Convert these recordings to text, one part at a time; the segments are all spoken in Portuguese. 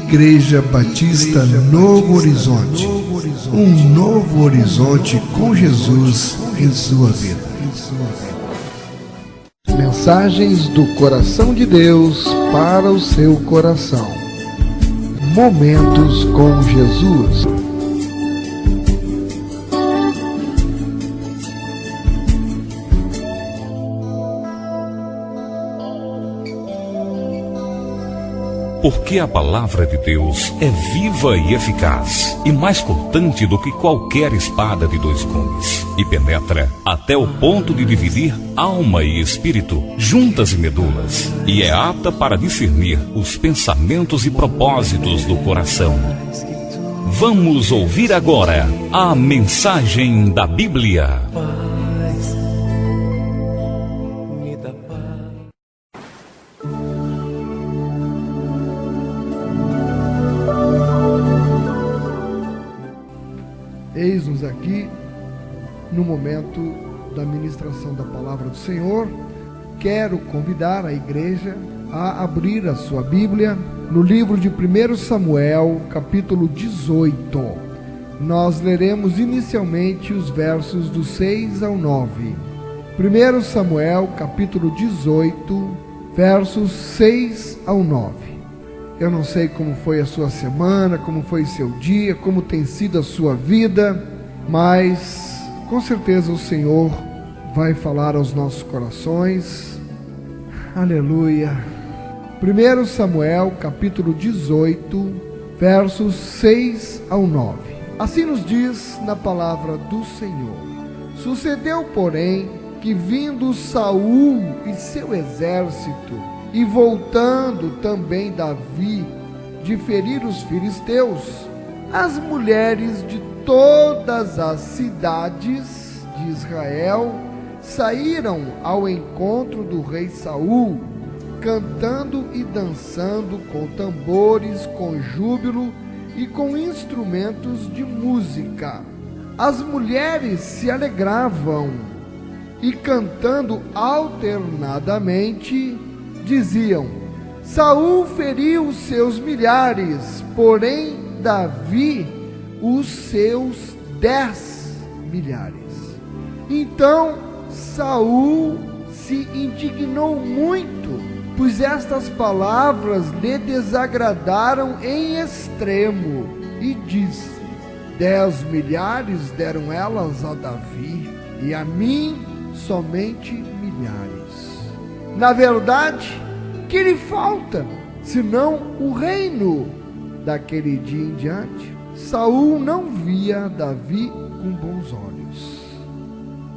Igreja Batista Novo Horizonte. Um novo horizonte com Jesus em sua vida. Mensagens do coração de Deus para o seu coração. Momentos com Jesus. Porque a palavra de Deus é viva e eficaz, e mais cortante do que qualquer espada de dois gumes, e penetra até o ponto de dividir alma e espírito, juntas e medulas, e é apta para discernir os pensamentos e propósitos do coração. Vamos ouvir agora a mensagem da Bíblia. Eis-nos aqui no momento da ministração da palavra do Senhor. Quero convidar a igreja a abrir a sua Bíblia no livro de 1 Samuel, capítulo 18. Nós leremos inicialmente os versos do 6 ao 9. 1 Samuel, capítulo 18, versos 6 ao 9. Eu não sei como foi a sua semana, como foi seu dia, como tem sido a sua vida, mas com certeza o Senhor vai falar aos nossos corações. Aleluia. 1 Samuel, capítulo 18, versos 6 ao 9. Assim nos diz na palavra do Senhor: Sucedeu, porém, que vindo Saul e seu exército, e voltando também Davi de ferir os filisteus, as mulheres de todas as cidades de Israel saíram ao encontro do rei Saul, cantando e dançando com tambores, com júbilo e com instrumentos de música. As mulheres se alegravam e, cantando alternadamente, diziam: Saul feriu os seus milhares, porém Davi os seus 10 milhares. Então Saul se indignou muito, pois estas palavras lhe desagradaram em extremo, e disse: 10 milhares deram elas a Davi, e a mim somente milhares. Na verdade, que lhe falta, senão o reino? Daquele dia em diante, Saul não via Davi com bons olhos.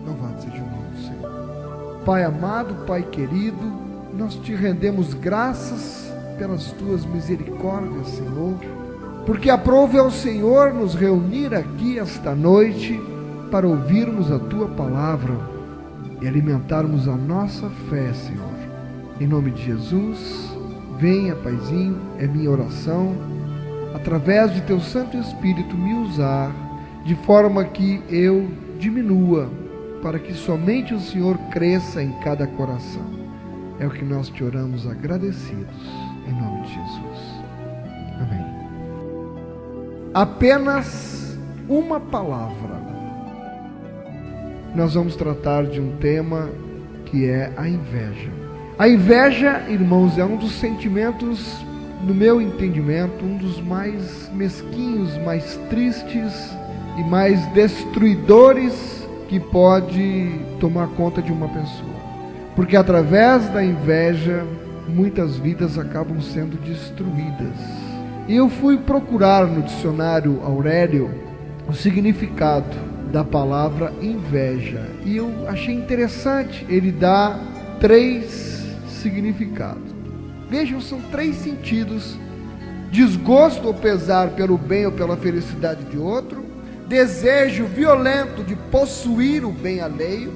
Louvado seja o nome do Senhor. Pai amado, Pai querido, nós te rendemos graças pelas tuas misericórdias, Senhor, porque aprove ao Senhor nos reunir aqui esta noite para ouvirmos a tua palavra e alimentarmos a nossa fé, Senhor. Em nome de Jesus, venha, Paizinho, é minha oração, através de teu Santo Espírito me usar, de forma que eu diminua, para que somente o Senhor cresça em cada coração. É o que nós te oramos agradecidos, em nome de Jesus. Amém. Apenas uma palavra. Nós vamos tratar de um tema que é a inveja. A inveja, irmãos, é um dos sentimentos, no meu entendimento, um dos mais mesquinhos, mais tristes e mais destruidores que pode tomar conta de uma pessoa. Porque através da inveja, muitas vidas acabam sendo destruídas. E eu fui procurar no dicionário Aurélio o significado da palavra inveja, e eu achei interessante. Ele dá 3 significados. Vejam, são 3 sentidos: desgosto ou pesar pelo bem ou pela felicidade de outro, desejo violento de possuir o bem alheio,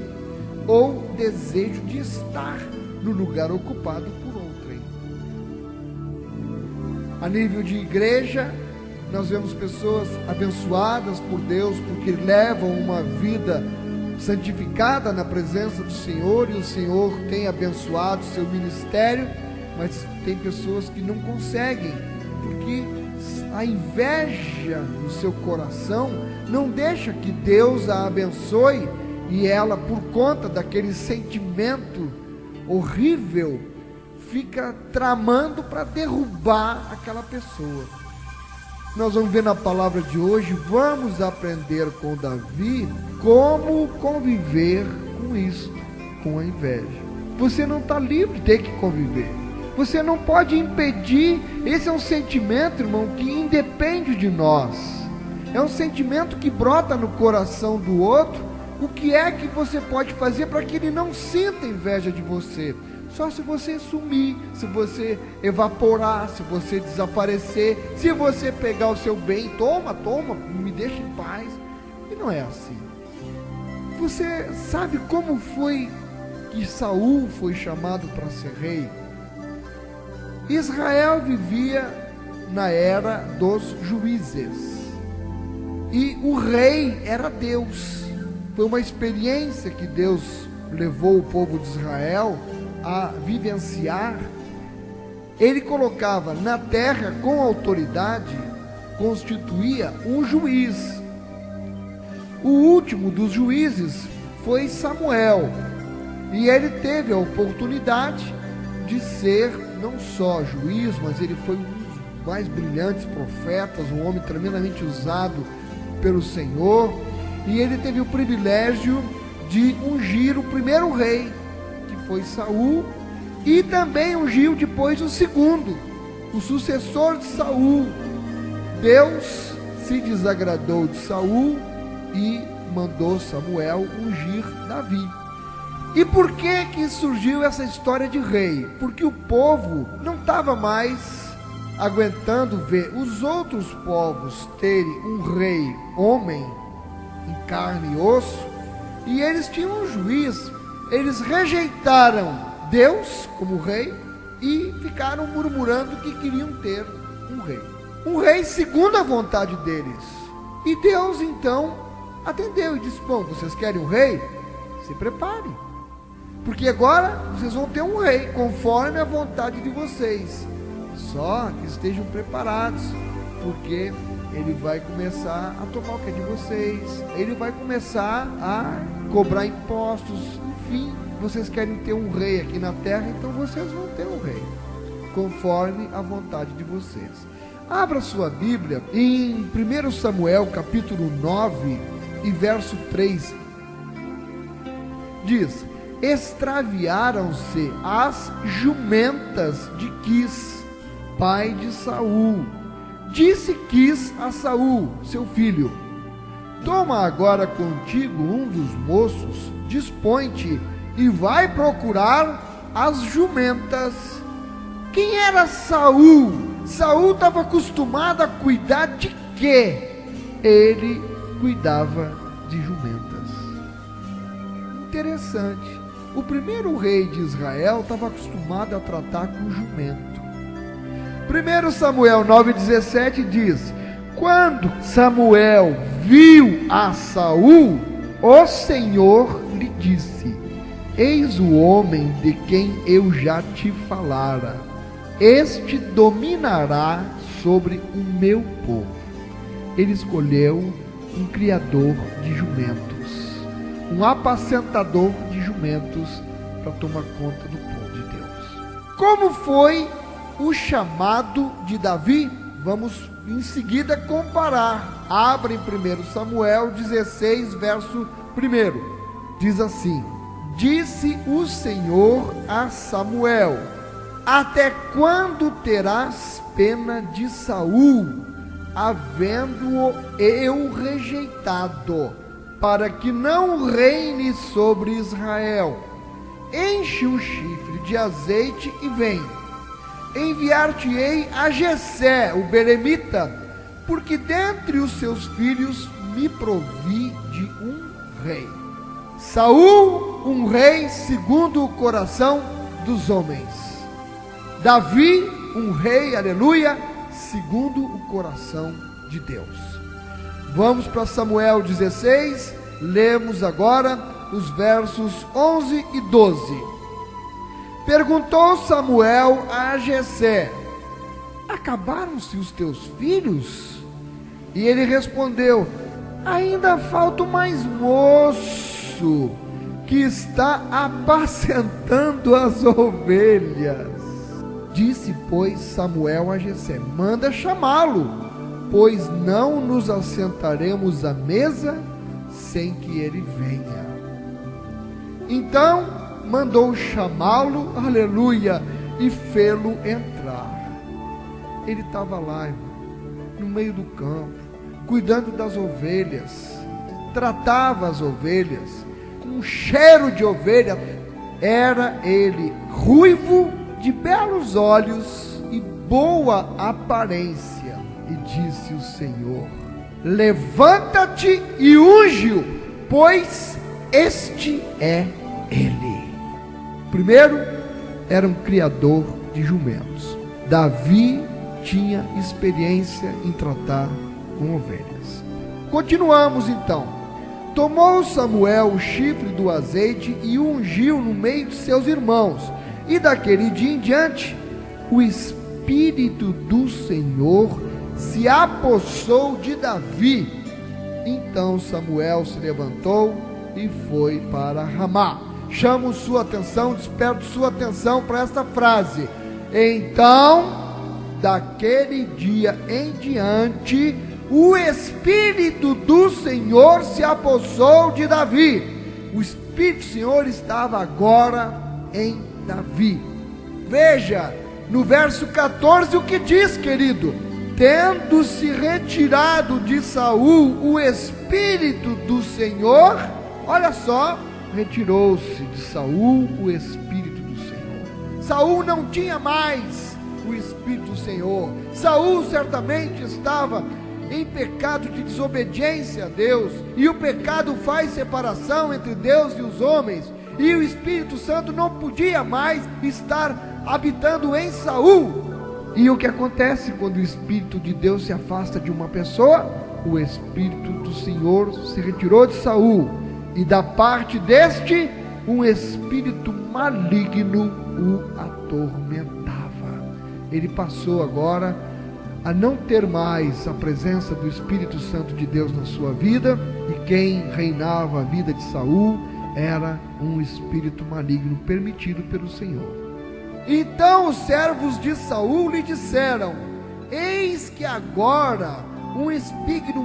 ou desejo de estar no lugar ocupado por outrem. A nível de igreja, nós vemos pessoas abençoadas por Deus porque levam uma vida santificada na presença do Senhor, e o Senhor tem abençoado seu ministério, mas tem pessoas que não conseguem, porque a inveja no seu coração não deixa que Deus a abençoe, e ela, por conta daquele sentimento horrível, fica tramando para derrubar aquela pessoa. Nós vamos ver na palavra de hoje, vamos aprender com Davi como conviver com isso, com a inveja. Você não está livre de ter que conviver. Você não pode impedir. Esse é um sentimento, irmão, que independe de nós. É um sentimento que brota no coração do outro. O que é que você pode fazer para que ele não sinta inveja de você? Só se você sumir, se você evaporar, se você desaparecer, se você pegar o seu bem, toma, me deixa em paz. E não é assim. Você sabe como foi que Saul foi chamado para ser rei? Israel vivia na era dos juízes, e o rei era Deus. Foi uma experiência que Deus levou o povo de Israel a vivenciar. Ele colocava na terra com autoridade, constituía um juiz. O último dos juízes foi Samuel, e ele teve a oportunidade de ser não só juiz, mas ele foi um dos mais brilhantes profetas, um homem tremendamente usado pelo Senhor, e ele teve o privilégio de ungir o primeiro rei, que foi Saul, e também ungiu depois o segundo, o sucessor de Saul. Deus se desagradou de Saul e mandou Samuel ungir Davi. E por que surgiu essa história de rei? Porque o povo não estava mais aguentando ver os outros povos terem um rei, homem, em carne e osso, e eles tinham um juiz. Eles rejeitaram Deus como rei e ficaram murmurando que queriam ter um rei segundo a vontade deles. E Deus então atendeu e disse: bom, vocês querem um rei? Se preparem, porque agora vocês vão ter um rei conforme a vontade de vocês. Só que estejam preparados, porque ele vai começar a tomar o que é de vocês, ele vai começar a cobrar impostos. Enfim, vocês querem ter um rei aqui na terra, então vocês vão ter um rei, conforme a vontade de vocês. Abra sua Bíblia em 1 Samuel capítulo 9 e verso 3. Diz: extraviaram-se as jumentas de Quis, pai de Saul. Disse Quis a Saul, seu filho: toma agora contigo um dos moços, dispõe-te e vai procurar as jumentas. Quem era Saul? Saul estava acostumado a cuidar de quê? Ele cuidava de jumentas. Interessante. O primeiro rei de Israel estava acostumado a tratar com jumento. 1 Samuel 9,17 diz: quando Samuel viu a Saul, o Senhor lhe disse: eis o homem de quem eu já te falara, este dominará sobre o meu povo. Ele escolheu um criador de jumentos, um apacentador de jumentos, para tomar conta do povo de Deus. Como foi o chamado de Davi? Vamos em seguida comparar. Abre em 1 Samuel 16, verso 1. Diz assim: disse o Senhor a Samuel: até quando terás pena de Saul, havendo-o eu rejeitado, para que não reine sobre Israel? Enche um chifre de azeite e vem. Enviar-te-ei a Jessé, o belemita, porque dentre os seus filhos me provi de um rei. Saul, um rei segundo o coração dos homens. Davi, um rei, aleluia, segundo o coração de Deus. Vamos para Samuel 16, lemos agora os versos 11 e 12. Perguntou Samuel a Jessé: acabaram-se os teus filhos? E ele respondeu: ainda falta o mais moço, que está apacentando as ovelhas. Disse, pois, Samuel a Jessé: manda chamá-lo, pois não nos assentaremos à mesa sem que ele venha. Então mandou chamá-lo, aleluia, e fê-lo entrar. Ele estava lá, irmão, no meio do campo, cuidando das ovelhas, tratava as ovelhas, com um cheiro de ovelha. Era ele ruivo, de belos olhos e boa aparência. E disse o Senhor: levanta-te e unge-o, pois este é ele. Primeiro, era um criador de jumentos. Davi tinha experiência em tratar com ovelhas. Continuamos então. Tomou Samuel o chifre do azeite e o ungiu no meio de seus irmãos. E daquele dia em diante, o Espírito do Senhor se apossou de Davi. Então Samuel se levantou e foi para Ramá. Chamo sua atenção, desperto sua atenção para esta frase. Então, daquele dia em diante, o Espírito do Senhor se apossou de Davi. O Espírito do Senhor estava agora em Davi. Veja, no verso 14 o que diz, querido: tendo se retirado de Saul o Espírito do Senhor, olha só, retirou-se de Saul o Espírito do Senhor. Saul não tinha mais o Espírito do Senhor. Saul certamente estava em pecado de desobediência a Deus, e o pecado faz separação entre Deus e os homens, e o Espírito Santo não podia mais estar habitando em Saul. E o que acontece quando o Espírito de Deus se afasta de uma pessoa? O Espírito do Senhor se retirou de Saul, e da parte deste, um espírito maligno o atormentava. Ele passou agora a não ter mais a presença do Espírito Santo de Deus na sua vida, e quem reinava a vida de Saul era um espírito maligno permitido pelo Senhor. Então os servos de Saul lhe disseram: eis que agora um espírito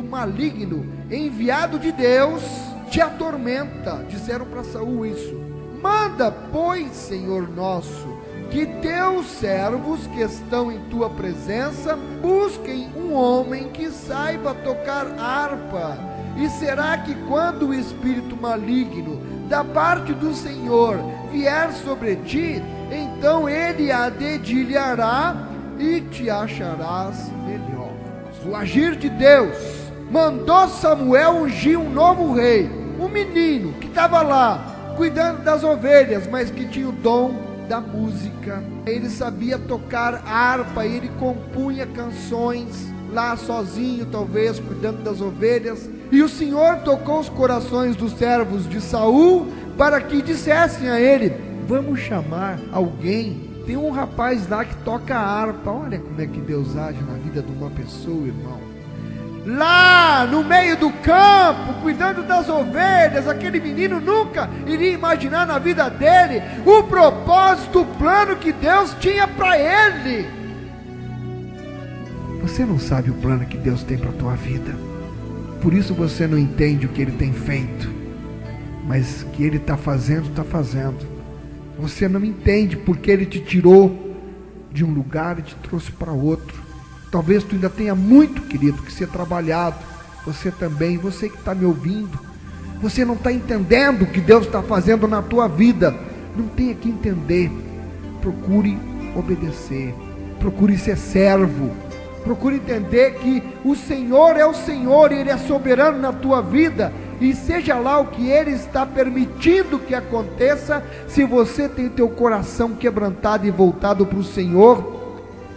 maligno enviado de Deus te atormenta. Disseram para Saul isso. Manda, pois, Senhor nosso, que teus servos que estão em tua presença busquem um homem que saiba tocar harpa. E será que quando o espírito maligno da parte do Senhor vier sobre ti, então ele a dedilhará e te acharás melhor. O agir de Deus mandou Samuel ungir um novo rei, um menino que estava lá cuidando das ovelhas, mas que tinha o dom da música. Ele sabia tocar harpa, ele compunha canções lá sozinho, talvez cuidando das ovelhas. E o Senhor tocou os corações dos servos de Saul para que dissessem a ele: vamos chamar alguém. Tem um rapaz lá que toca harpa. Olha como é que Deus age na vida de uma pessoa, irmão. Lá no meio do campo, cuidando das ovelhas, aquele menino nunca iria imaginar na vida dele o propósito, o plano que Deus tinha para ele. Você não sabe o plano que Deus tem para a tua vida, por isso você não entende o que Ele tem feito, mas que Ele está fazendo, Você não entende porque Ele te tirou de um lugar e te trouxe para outro. Talvez tu ainda tenha muito, querido, que ser trabalhado. Você também, você que está me ouvindo, você não está entendendo o que Deus está fazendo na tua vida. Não tem que entender. Procure obedecer, procure ser servo, procure entender que o Senhor é o Senhor e Ele é soberano na tua vida. E seja lá o que Ele está permitindo que aconteça, se você tem teu coração quebrantado e voltado para o Senhor,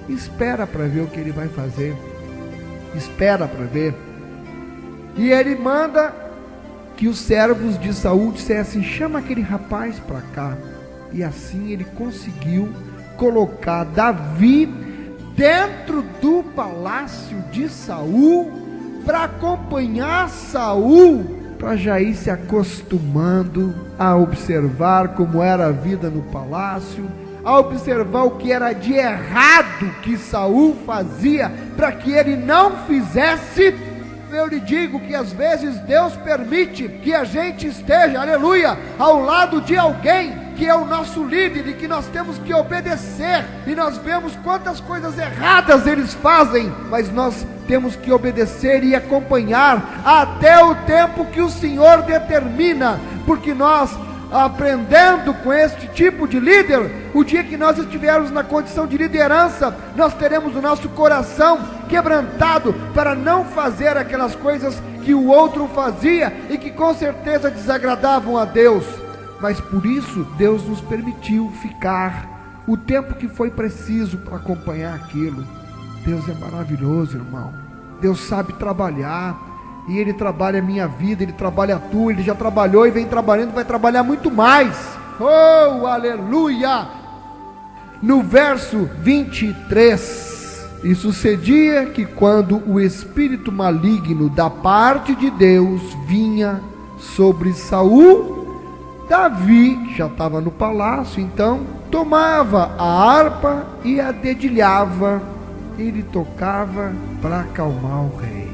espera para ver o que Ele vai fazer. Espera para ver. E Ele manda que os servos de Saul dissessem: chama aquele rapaz para cá. E assim ele conseguiu colocar Davi dentro do palácio de Saul, para acompanhar Saul, para já ir se acostumando a observar como era a vida no palácio, a observar o que era de errado que Saul fazia, para que ele não fizesse. Eu lhe digo que às vezes Deus permite que a gente esteja, aleluia, ao lado de alguém que é o nosso líder e que nós temos que obedecer, e nós vemos quantas coisas erradas eles fazem, mas nós temos que obedecer e acompanhar até o tempo que o Senhor determina, porque nós, aprendendo com este tipo de líder, o dia que nós estivermos na condição de liderança, nós teremos o nosso coração quebrantado para não fazer aquelas coisas que o outro fazia e que com certeza desagradavam a Deus. Mas por isso Deus nos permitiu ficar o tempo que foi preciso para acompanhar aquilo. Deus é maravilhoso, irmão. Deus sabe trabalhar, e Ele trabalha a minha vida, Ele trabalha a tua. Ele já trabalhou e vem trabalhando, vai trabalhar muito mais. Oh, aleluia! No verso 23, e sucedia que quando o espírito maligno da parte de Deus vinha sobre Saul, Davi, que já estava no palácio, então tomava a harpa e a dedilhava. Ele tocava para acalmar o rei.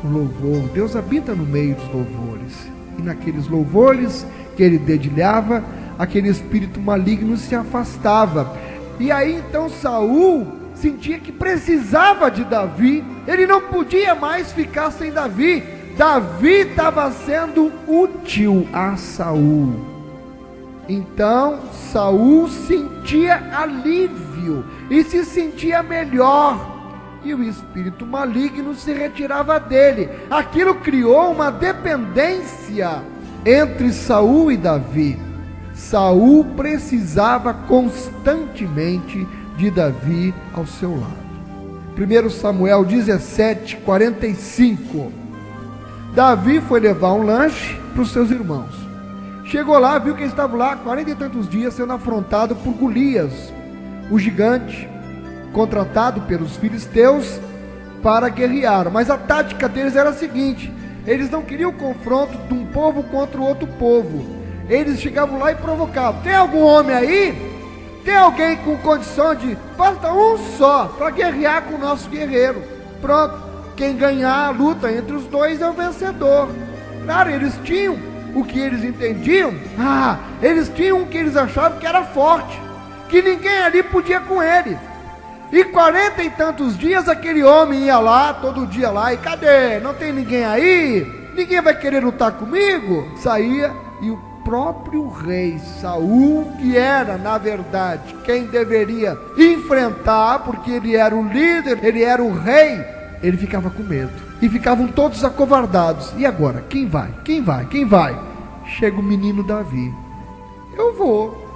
O louvor, Deus habita no meio dos louvores, e naqueles louvores que ele dedilhava, aquele espírito maligno se afastava. E aí então Saul sentia que precisava de Davi, ele não podia mais ficar sem Davi. Davi estava sendo útil a Saul. Então Saul sentia alívio e se sentia melhor, e o espírito maligno se retirava dele. Aquilo criou uma dependência entre Saul e Davi. Saul precisava constantemente de Davi ao seu lado. 1 Samuel 17:45. Davi foi levar um lanche para os seus irmãos. Chegou lá, viu que eles estavam lá 40 e tantos dias sendo afrontado por Golias, o gigante, contratado pelos filisteus para guerrear. Mas a tática deles era a seguinte: eles não queriam o confronto de um povo contra o outro povo. Eles chegavam lá e provocavam: tem algum homem aí? Tem alguém com condição de... Falta um só para guerrear com o nosso guerreiro. Pronto, quem ganhar a luta entre os dois é o vencedor. Claro, eles tinham o que eles entendiam. Eles tinham o que eles achavam que era forte, que ninguém ali podia com ele. E 40 e tantos dias aquele homem ia lá, todo dia lá, e cadê? Não tem ninguém aí? Ninguém vai querer lutar comigo? Saía, e o próprio rei Saul, que era na verdade quem deveria enfrentar, porque ele era o líder, ele era o rei, ele ficava com medo, e ficavam todos acovardados. E agora, quem vai? Quem vai? Quem vai? Chega o menino Davi: eu vou.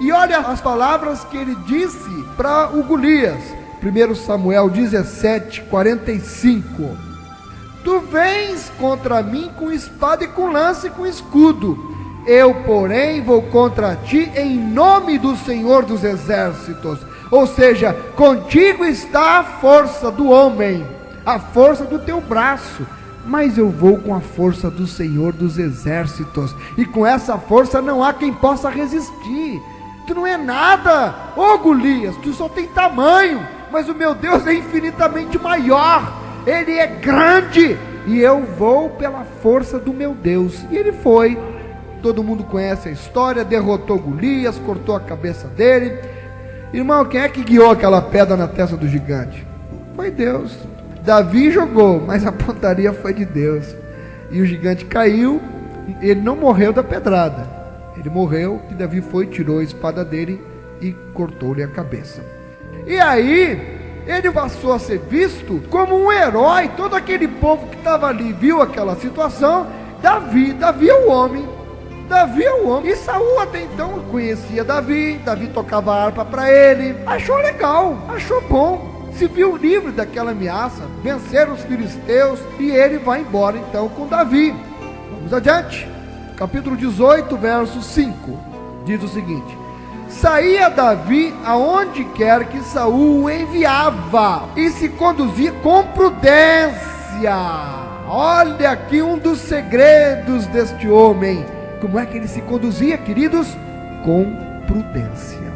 E olha as palavras que ele disse para o Golias. 1 Samuel 17:45. Tu vens contra mim com espada e com lança e com escudo. Eu, porém, vou contra ti em nome do Senhor dos Exércitos. Ou seja, contigo está a força do homem, a força do teu braço, mas eu vou com a força do Senhor dos Exércitos, e com essa força não há quem possa resistir. Tu não é nada, ô Golias, tu só tem tamanho, mas o meu Deus é infinitamente maior, Ele é grande, e eu vou pela força do meu Deus. E ele foi. Todo mundo conhece a história. Derrotou Golias, cortou a cabeça dele. Irmão, quem é que guiou aquela pedra na testa do gigante? Foi Deus. Davi jogou, mas a pontaria foi de Deus. E o gigante caiu. Ele não morreu da pedrada, ele morreu que Davi foi, tirou a espada dele e cortou-lhe a cabeça. E aí ele passou a ser visto como um herói. Todo aquele povo que estava ali viu aquela situação. Davi é o homem. E Saul até então conhecia Davi tocava a harpa para ele, achou legal, achou bom, se viu livre daquela ameaça, venceram os filisteus, e ele vai embora então com Davi. Vamos adiante, capítulo 18, verso 5. diz o seguinte: saía Davi aonde quer que Saul o enviava, e se conduzia com prudência. Olha aqui um dos segredos deste homem. Como é que ele se conduzia, queridos? Com prudência.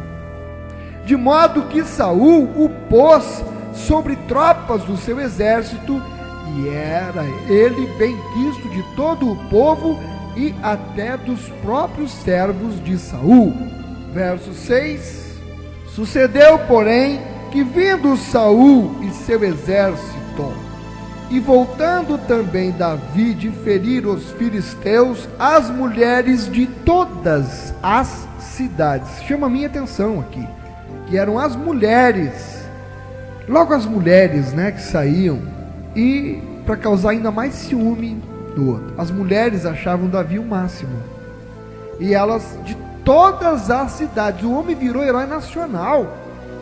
De modo que Saul o pôs sobre tropas do seu exército, e era ele bem quisto de todo o povo e até dos próprios servos de Saul. Verso 6: sucedeu, porém, que vindo Saul e seu exército, e voltando também Davi de ferir os filisteus, as mulheres de todas as cidades, chama a minha atenção aqui, que eram as mulheres, logo as mulheres, que saíam, e para causar ainda mais ciúme do outro, as mulheres achavam Davi o máximo, e elas de todas as cidades, o homem virou herói nacional,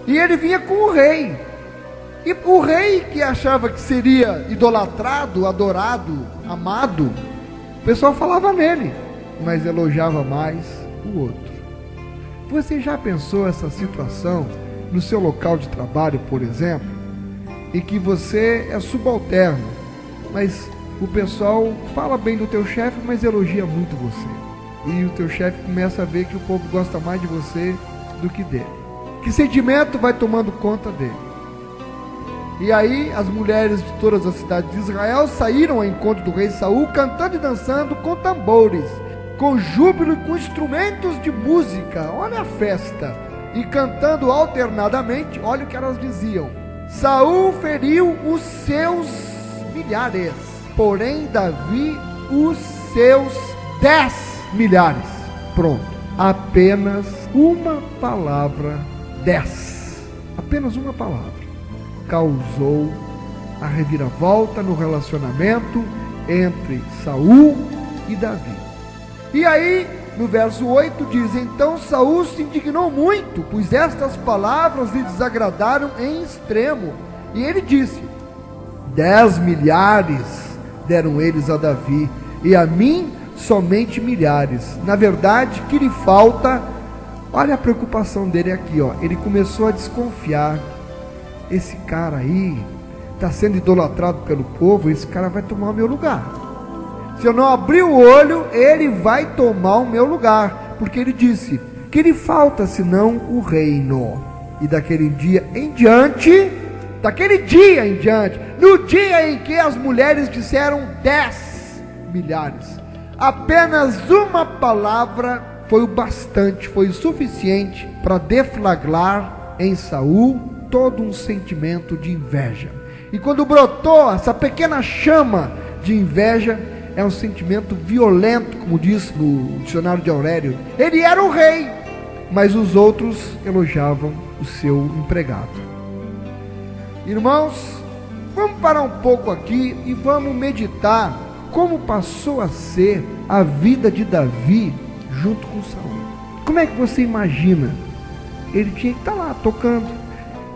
e ele vinha com o rei, e o rei que achava que seria idolatrado, adorado, amado, o pessoal falava nele, mas elogiava mais o outro. Você já pensou essa situação no seu local de trabalho, por exemplo, em que você é subalterno, mas o pessoal fala bem do teu chefe, mas elogia muito você, e o teu chefe começa a ver que o povo gosta mais de você do que dele? Que sentimento vai tomando conta dele? E aí as mulheres de todas as cidades de Israel saíram ao encontro do rei Saul, cantando e dançando com tambores, com júbilo e com instrumentos de música. Olha a festa. E cantando alternadamente, olha o que elas diziam: Saul feriu os seus milhares, porém Davi os seus 10 milhares. Pronto. Apenas uma palavra, 10. Apenas uma palavra causou a reviravolta no relacionamento entre Saul e Davi. E aí, no verso 8 diz: então Saul se indignou muito, pois estas palavras lhe desagradaram em extremo. E ele disse: 10 milhares deram eles a Davi, e a mim somente milhares. Na verdade, que lhe falta. Olha a preocupação dele aqui, ele começou a desconfiar. Esse cara aí está sendo idolatrado pelo povo, esse cara vai tomar o meu lugar. Se eu não abrir o olho, ele vai tomar o meu lugar, porque ele disse: que lhe falta senão o reino? E daquele dia em diante, no dia em que as mulheres disseram 10 milhares, apenas uma palavra foi o bastante, foi o suficiente para deflagrar em Saul todo um sentimento de inveja. E quando brotou essa pequena chama de inveja, é um sentimento violento, como diz no dicionário de Aurélio. Ele era o rei, mas os outros elogiavam o seu empregado. Irmãos, vamos parar um pouco aqui e vamos meditar como passou a ser a vida de Davi junto com Saul. Como é que você imagina? Ele tinha que estar lá tocando.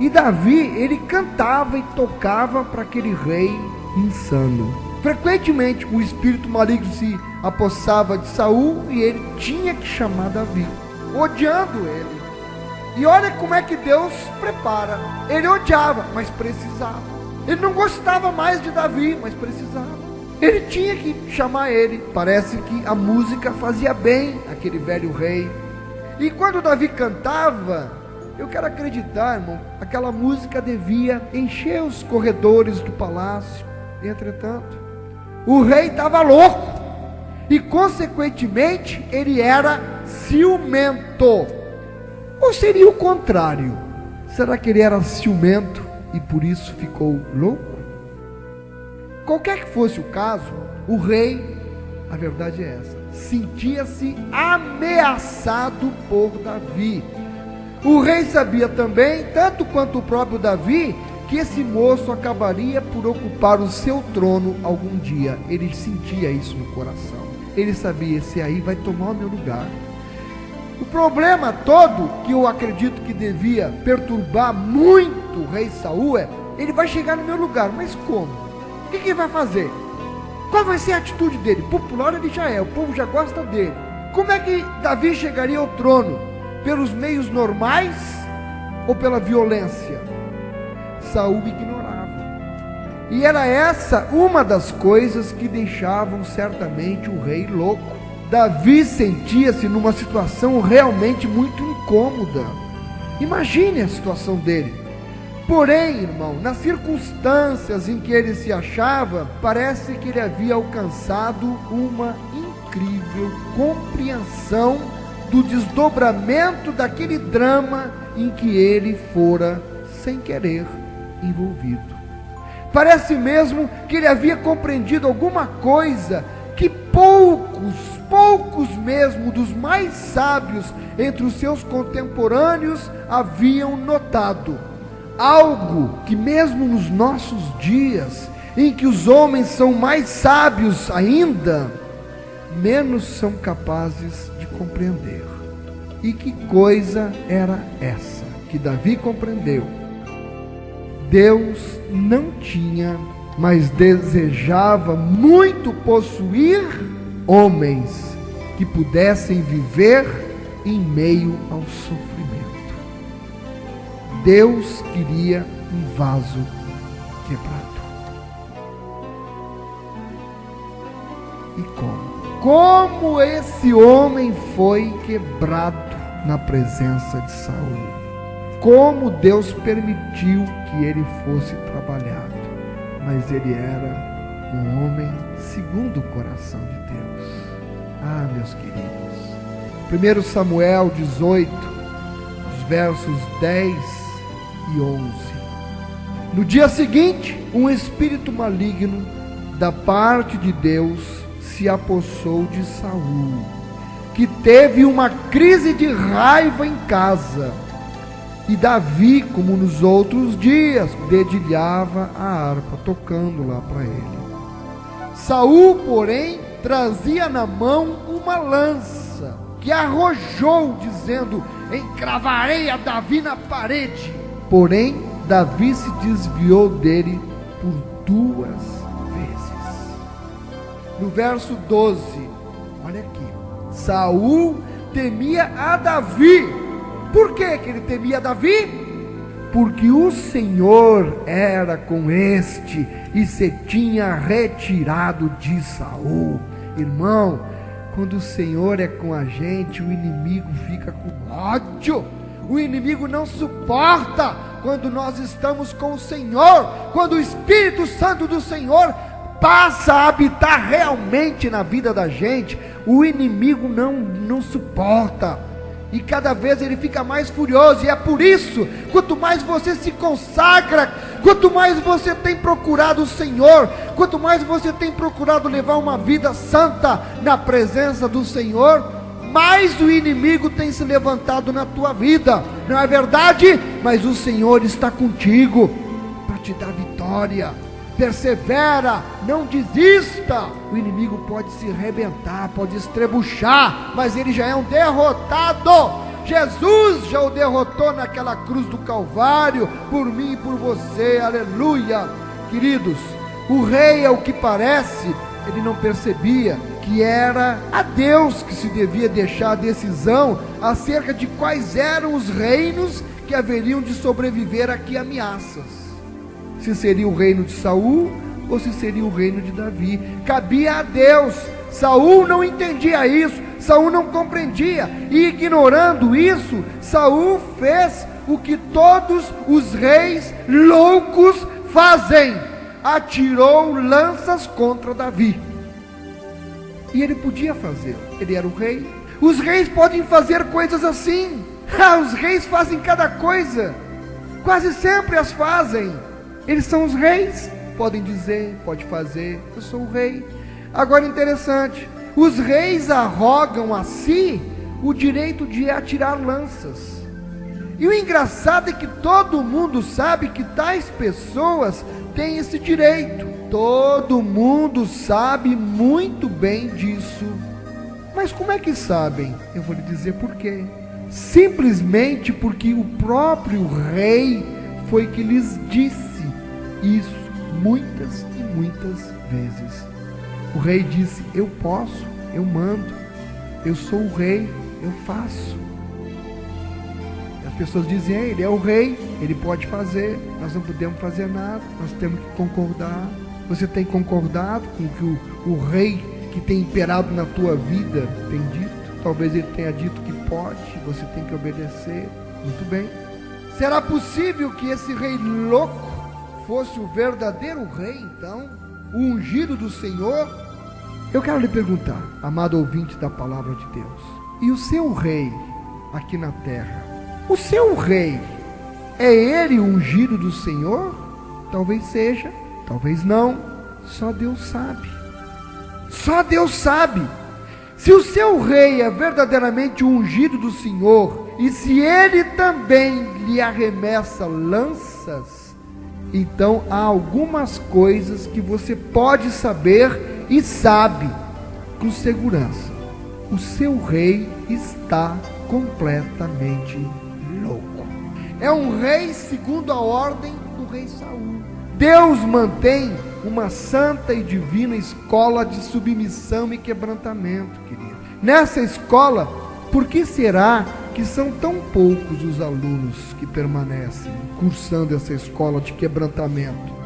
E Davi, ele cantava e tocava para aquele rei insano. Frequentemente o espírito maligno se apossava de Saul e ele tinha que chamar Davi, odiando ele. E olha como é que Deus prepara. Ele odiava, mas precisava. Ele não gostava mais de Davi, mas precisava. Ele tinha que chamar ele. Parece que a música fazia bem aquele velho rei. E quando Davi cantava, eu quero acreditar, irmão, aquela música devia encher os corredores do palácio. Entretanto, o rei estava louco e, consequentemente, ele era ciumento. Ou seria o contrário? Será que ele era ciumento e por isso ficou louco? Qualquer que fosse o caso, o rei, a verdade é essa, sentia-se ameaçado por Davi. O rei sabia também, tanto quanto o próprio Davi, que esse moço acabaria por ocupar o seu trono algum dia. Ele sentia isso no coração. Ele sabia: esse aí vai tomar o meu lugar. O problema todo, que eu acredito que devia perturbar muito o rei Saul, é: ele vai chegar no meu lugar, mas como? O que ele vai fazer? Qual vai ser a atitude dele? Popular ele já é, o povo já gosta dele. Como é que Davi chegaria ao trono? Pelos meios normais ou pela violência? Saul ignorava. E era essa uma das coisas que deixavam certamente o rei louco. Davi sentia-se numa situação realmente muito incômoda. Imagine a situação dele. Porém, irmão, nas circunstâncias em que ele se achava, parece que ele havia alcançado uma incrível compreensão do desdobramento daquele drama em que ele fora, sem querer, envolvido. Parece mesmo que ele havia compreendido alguma coisa que poucos mesmo dos mais sábios entre os seus contemporâneos haviam notado. Algo que mesmo nos nossos dias, em que os homens são mais sábios ainda, menos são capazes de compreender. E que coisa era essa que Davi compreendeu? Deus não tinha, mas desejava muito possuir homens que pudessem viver em meio ao sofrimento. Deus queria um vaso quebrado. E como? Como esse homem foi quebrado na presença de Saul? Como Deus permitiu que ele fosse trabalhado? Mas ele era um homem segundo o coração de Deus. Ah, meus queridos, 1 Samuel 18, os versos 10 e 11. No dia seguinte, um espírito maligno da parte de Deus se apossou de Saul, que teve uma crise de raiva em casa. E Davi, como nos outros dias, dedilhava a harpa, tocando lá para ele. Saul, porém, trazia na mão uma lança, que arrojou, dizendo: encravarei a Davi na parede. Porém, Davi se desviou dele por 2 vezes. No verso 12, olha aqui, Saul temia a Davi. Por que ele temia Davi? Porque o Senhor era com este e se tinha retirado de Saul. Irmão, quando o Senhor é com a gente, o inimigo fica com ódio. O inimigo não suporta quando nós estamos com o Senhor. Quando o Espírito Santo do Senhor passa a habitar realmente na vida da gente, o inimigo não suporta. E cada vez ele fica mais furioso. E é por isso, quanto mais você se consagra, quanto mais você tem procurado o Senhor, quanto mais você tem procurado levar uma vida santa na presença do Senhor, mais o inimigo tem se levantado na tua vida. Não é verdade? Mas o Senhor está contigo para te dar vitória. Persevera, não desista. O inimigo pode se arrebentar, pode estrebuchar, mas ele já é um derrotado. Jesus já o derrotou naquela cruz do Calvário, por mim e por você, aleluia. Queridos, o rei, ao que parece, ele não percebia que era a Deus que se devia deixar a decisão acerca de quais eram os reinos que haveriam de sobreviver a que ameaças. Se seria o reino de Saul ou se seria o reino de Davi. Cabia a Deus. Saul não entendia isso, Saul não compreendia, e ignorando isso, Saul fez o que todos os reis loucos fazem: atirou lanças contra Davi. E ele podia fazer, ele era o rei. Os reis podem fazer coisas assim. Os reis fazem cada coisa, quase sempre as fazem. Eles são os reis, podem dizer, pode fazer, eu sou o rei. Agora interessante, os reis arrogam a si o direito de atirar lanças. E o engraçado é que todo mundo sabe que tais pessoas têm esse direito. Todo mundo sabe muito bem disso. Mas como é que sabem? Eu vou lhe dizer por quê. Simplesmente porque o próprio rei foi que lhes disse isso muitas e muitas vezes. O rei disse: eu posso, eu mando. eu sou o rei, eu faço. As pessoas dizem, ele é o rei, ele pode fazer, nós não podemos fazer nada, nós temos que concordar. Você tem concordado com o que o rei que tem imperado na tua vida tem dito? Talvez ele tenha dito que pode, você tem que obedecer. Muito bem. Será possível que esse rei louco fosse o verdadeiro rei, então? O ungido do Senhor? Eu quero lhe perguntar, amado ouvinte da palavra de Deus, e o seu rei aqui na terra? O seu rei, é ele o ungido do Senhor? Talvez seja, talvez não, só Deus sabe. Só Deus sabe. Se o seu rei é verdadeiramente o ungido do Senhor, e se ele também lhe arremessa lanças, então há algumas coisas que você pode saber e sabe com segurança. O seu rei está completamente louco. É um rei segundo a ordem do rei Saul. Deus mantém uma santa e divina escola de submissão e quebrantamento, querido. Nessa escola, por que será que são tão poucos os alunos que permanecem cursando essa escola de quebrantamento?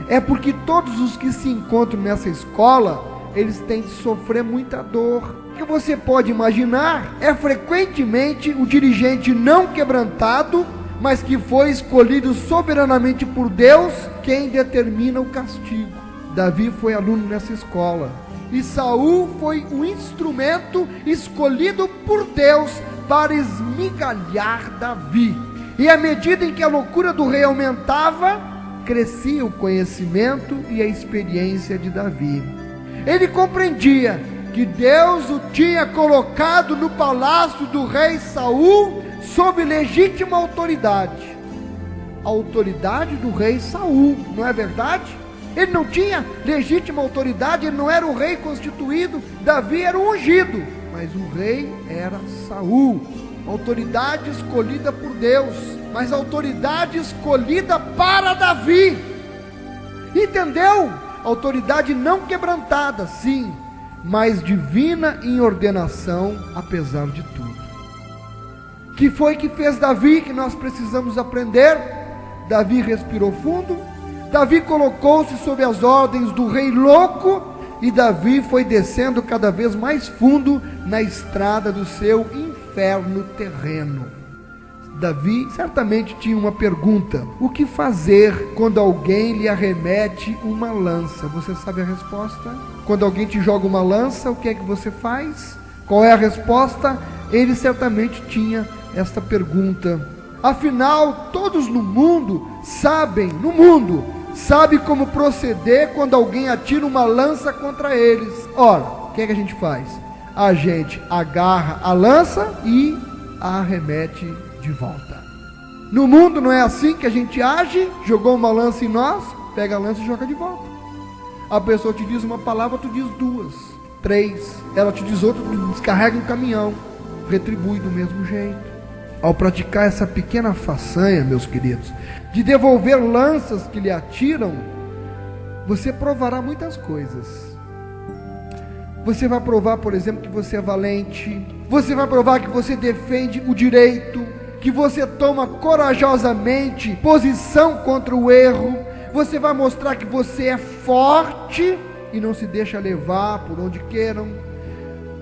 É porque todos os que se encontram nessa escola, eles têm de sofrer muita dor. O que você pode imaginar é frequentemente o dirigente não quebrantado, mas que foi escolhido soberanamente por Deus, quem determina o castigo. Davi foi aluno nessa escola, e Saul foi um instrumento escolhido por Deus para esmigalhar Davi. E à medida em que a loucura do rei aumentava, crescia o conhecimento e a experiência de Davi. Ele compreendia que Deus o tinha colocado no palácio do rei Saul sob legítima autoridade. A autoridade do rei Saul, não é verdade? Ele não tinha legítima autoridade, ele não era o rei constituído. Davi era o ungido, mas o rei era Saul. Autoridade escolhida por Deus, mas autoridade escolhida para Davi. Entendeu? Autoridade não quebrantada, sim, mas divina em ordenação, apesar de tudo. Que foi que fez Davi, que nós precisamos aprender? Davi respirou fundo, Davi colocou-se sob as ordens do rei louco, e Davi foi descendo cada vez mais fundo na estrada do seu inferno terreno. Davi certamente tinha uma pergunta: o que fazer quando alguém lhe arremete uma lança? Você sabe a resposta? Quando alguém te joga uma lança, o que é que você faz? Qual é a resposta? Ele certamente tinha esta pergunta. Afinal, todos no mundo sabem como proceder quando alguém atira uma lança contra eles. Ora, o que é que a gente faz? A gente agarra a lança e a arremete de volta. No mundo não é assim que a gente age? Jogou uma lança em nós, pega a lança e joga de volta. A pessoa te diz uma palavra, tu diz duas, três. Ela te diz outra, tu descarrega um caminhão. Retribui do mesmo jeito. Ao praticar essa pequena façanha, meus queridos, de devolver lanças que lhe atiram, você provará muitas coisas. Você vai provar, por exemplo, que você é valente. Você vai provar que você defende o direito, que você toma corajosamente posição contra o erro. Você vai mostrar que você é forte e não se deixa levar por onde queiram.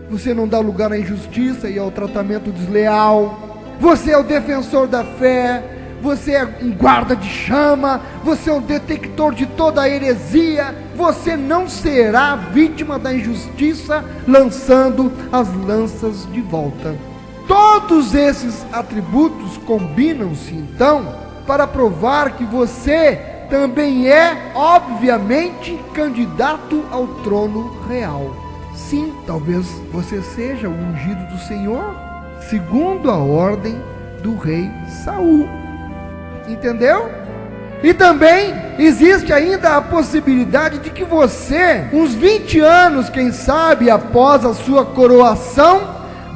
Você não dá lugar à injustiça e ao tratamento desleal. Você é o defensor da fé, você é um guarda de chama, você é um detector de toda a heresia. Você não será vítima da injustiça lançando as lanças de volta. Todos esses atributos combinam-se então para provar que você também é, obviamente, candidato ao trono real. Sim, talvez você seja o ungido do Senhor, segundo a ordem do rei Saul. Entendeu? E também existe ainda a possibilidade de que você, uns 20 anos, quem sabe, após a sua coroação,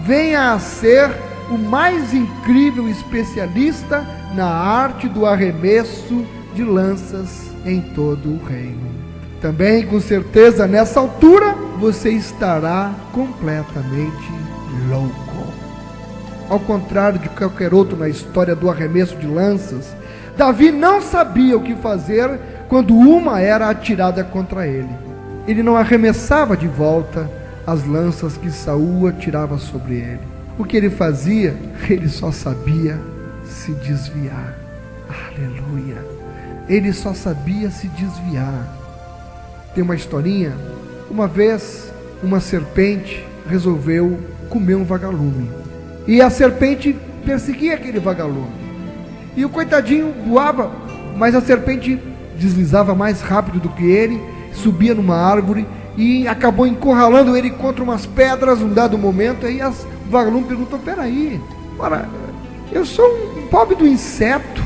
venha a ser o mais incrível especialista na arte do arremesso de lanças em todo o reino. Também, com certeza, nessa altura, você estará completamente louco. Ao contrário de qualquer outro na história do arremesso de lanças, Davi não sabia o que fazer quando uma era atirada contra ele. Ele não arremessava de volta as lanças que Saul atirava sobre ele. O que ele fazia? Ele só sabia se desviar. Aleluia! Ele só sabia se desviar. Tem uma historinha. Uma vez, uma serpente resolveu comer um vagalume. E a serpente perseguia aquele vagalume. E o coitadinho voava, mas a serpente deslizava mais rápido do que ele, subia numa árvore e acabou encurralando ele contra umas pedras num dado momento. Aí o vagalume perguntou: peraí, ora, eu sou um pobre do inseto,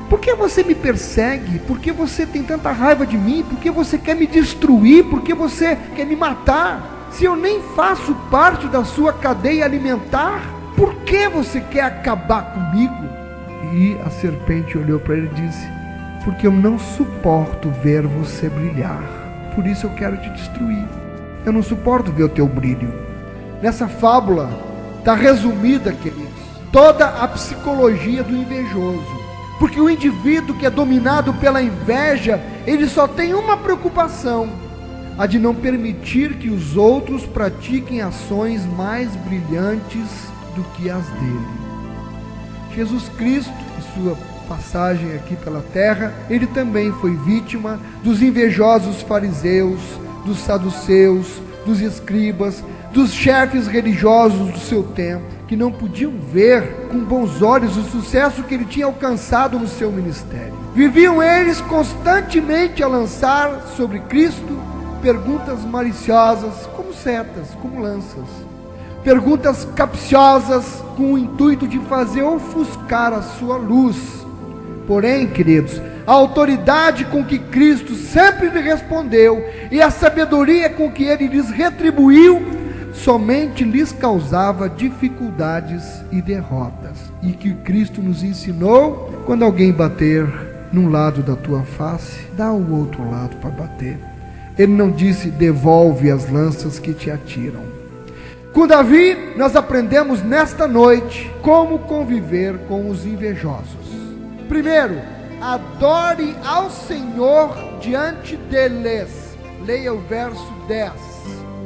por que você me persegue? Por que você tem tanta raiva de mim? Por que você quer me destruir? Por que você quer me matar? Se eu nem faço parte da sua cadeia alimentar, por que você quer acabar comigo? E a serpente olhou para ele e disse: porque eu não suporto ver você brilhar, por isso eu quero te destruir. Eu não suporto ver o teu brilho. Nessa fábula está resumida, queridos, toda a psicologia do invejoso. Porque o indivíduo que é dominado pela inveja, ele só tem uma preocupação: a de não permitir que os outros pratiquem ações mais brilhantes do que as dele. Jesus Cristo, em sua passagem aqui pela terra, ele também foi vítima dos invejosos fariseus, dos saduceus, dos escribas, dos chefes religiosos do seu tempo, que não podiam ver com bons olhos o sucesso que ele tinha alcançado no seu ministério. Viviam eles constantemente a lançar sobre Cristo perguntas maliciosas, como setas, como lanças. Perguntas capciosas com o intuito de fazer ofuscar a sua luz. Porém, queridos, a autoridade com que Cristo sempre lhe respondeu e a sabedoria com que ele lhes retribuiu somente lhes causava dificuldades e derrotas. E que Cristo nos ensinou: quando alguém bater num lado da tua face, dá o outro lado para bater. Ele não disse: devolve as lanças que te atiram. Com Davi, nós aprendemos nesta noite como conviver com os invejosos. Primeiro, adore ao Senhor diante deles. Leia o verso 10.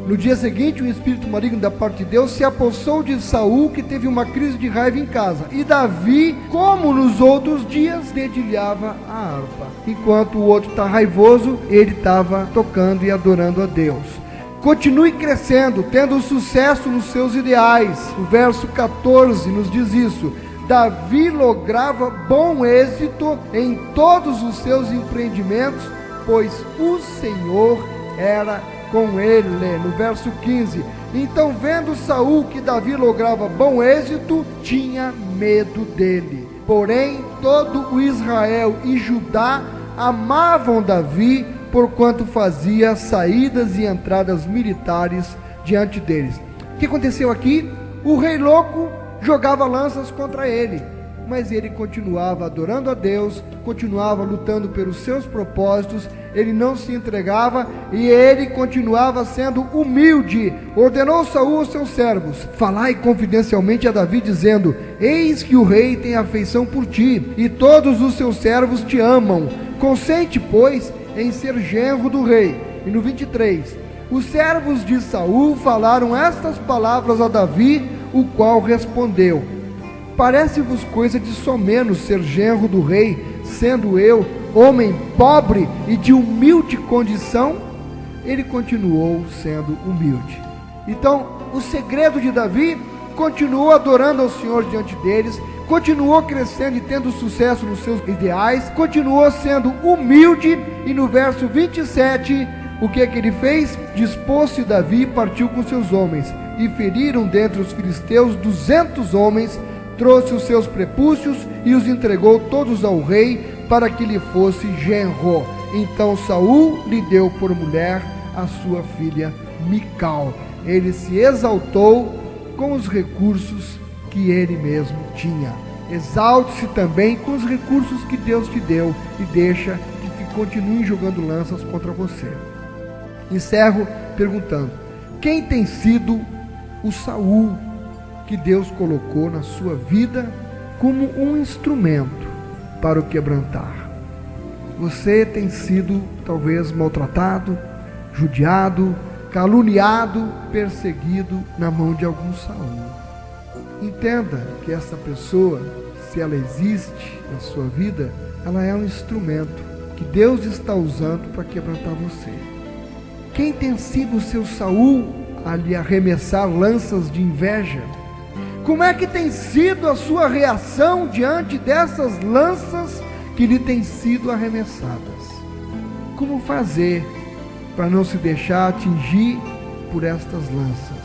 No dia seguinte, o espírito maligno da parte de Deus se apossou de Saul, que teve uma crise de raiva em casa. E Davi, como nos outros dias, dedilhava a harpa. Enquanto o outro está raivoso, ele estava tocando e adorando a Deus. Continue crescendo, tendo sucesso nos seus ideais. O verso 14 nos diz isso. Davi lograva bom êxito em todos os seus empreendimentos, pois o Senhor era com ele. No verso 15, então, vendo Saul que Davi lograva bom êxito, tinha medo dele. Porém, todo o Israel e Judá amavam Davi, porquanto fazia saídas e entradas militares diante deles. O que aconteceu aqui? O rei louco jogava lanças contra ele, mas ele continuava adorando a Deus, continuava lutando pelos seus propósitos, ele não se entregava e ele continuava sendo humilde. Ordenou Saul aos seus servos: falai confidencialmente a Davi, dizendo: eis que o rei tem afeição por ti, e todos os seus servos te amam. Consente, pois, em ser genro do rei. E no 23, os servos de Saul falaram estas palavras a Davi, o qual respondeu: parece-vos coisa de somenos ser genro do rei, sendo eu homem pobre e de humilde condição? Ele continuou sendo humilde. Então, o segredo de Davi: continuou adorando ao Senhor diante deles, continuou crescendo e tendo sucesso nos seus ideais, continuou sendo humilde. E no verso 27, o que ele fez? Dispôs-se Davi e partiu com seus homens, e feriram dentre os filisteus 200 homens, trouxe os seus prepúcios e os entregou todos ao rei, para que lhe fosse genro. Então Saul lhe deu por mulher a sua filha Mical. Ele se exaltou com os recursos que ele mesmo tinha. Exalte-se também com os recursos que Deus te deu, e deixa que continuem jogando lanças contra você. Encerro perguntando: quem tem sido o Saul que Deus colocou na sua vida como um instrumento para o quebrantar. Você tem sido talvez maltratado, judiado, caluniado, perseguido na mão de algum Saul. Entenda que essa pessoa, se ela existe na sua vida, ela é um instrumento que Deus está usando para quebrantar você. Quem tem sido o seu Saul a lhe arremessar lanças de inveja? Como é que tem sido a sua reação diante dessas lanças que lhe têm sido arremessadas? Como fazer para não se deixar atingir por estas lanças?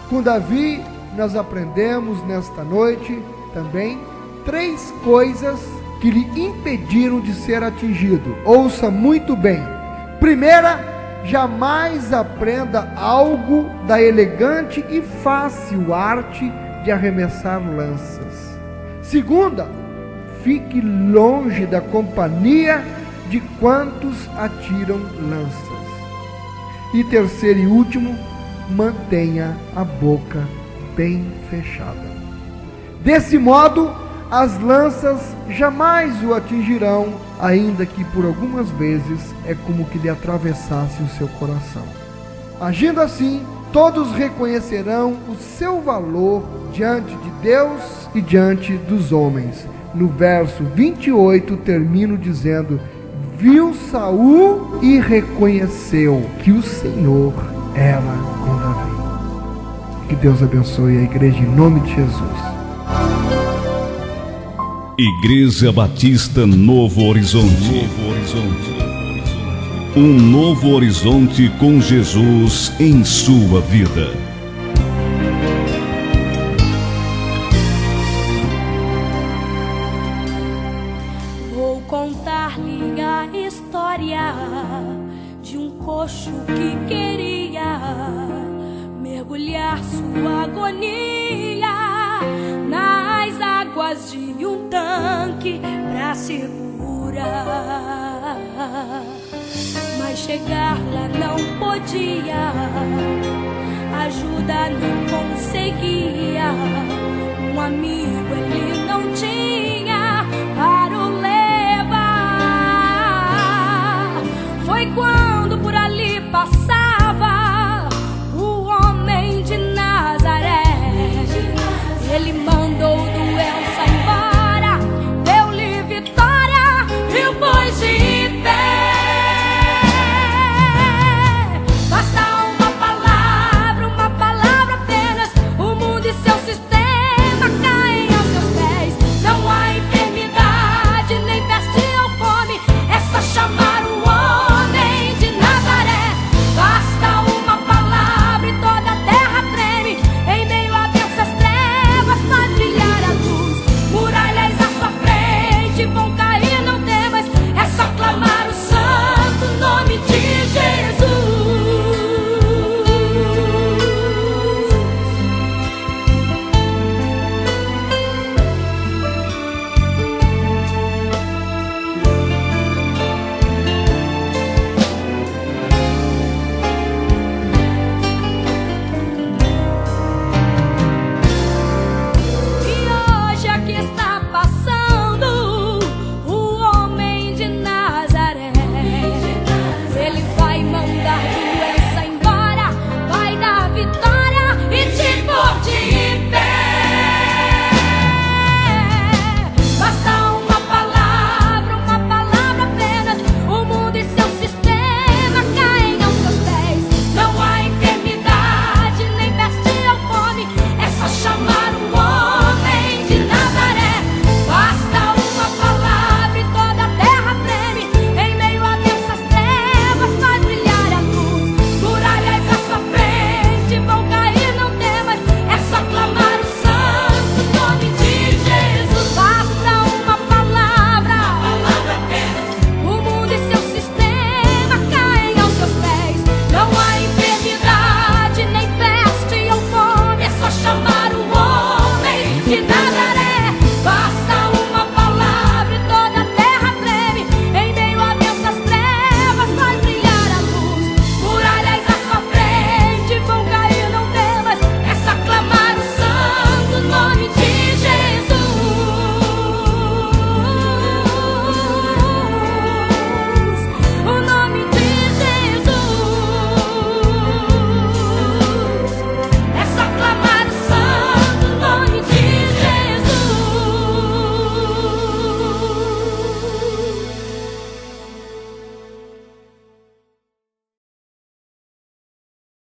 Com Davi, nós aprendemos nesta noite também 3 coisas que lhe impediram de ser atingido. Ouça muito bem. Primeira, jamais aprenda algo da elegante e fácil arte de arremessar lanças. Segunda, fique longe da companhia de quantos atiram lanças. E terceiro e último, mantenha a boca bem fechada. Desse modo, as lanças jamais o atingirão, ainda que por algumas vezes é como que lhe atravessasse o seu coração. Agindo assim, todos reconhecerão o seu valor diante de Deus e diante dos homens. No verso 28 termino dizendo: viu Saul e reconheceu que o Senhor era com Davi. Que Deus abençoe a igreja em nome de Jesus. Igreja Batista Novo Horizonte. Um novo horizonte com Jesus em sua vida. Vou contar-lhe a história de um coxo que queria mergulhar sua agonia nas águas de um tanque pra segurar, mas chegar lá não podia, ajuda não conseguia.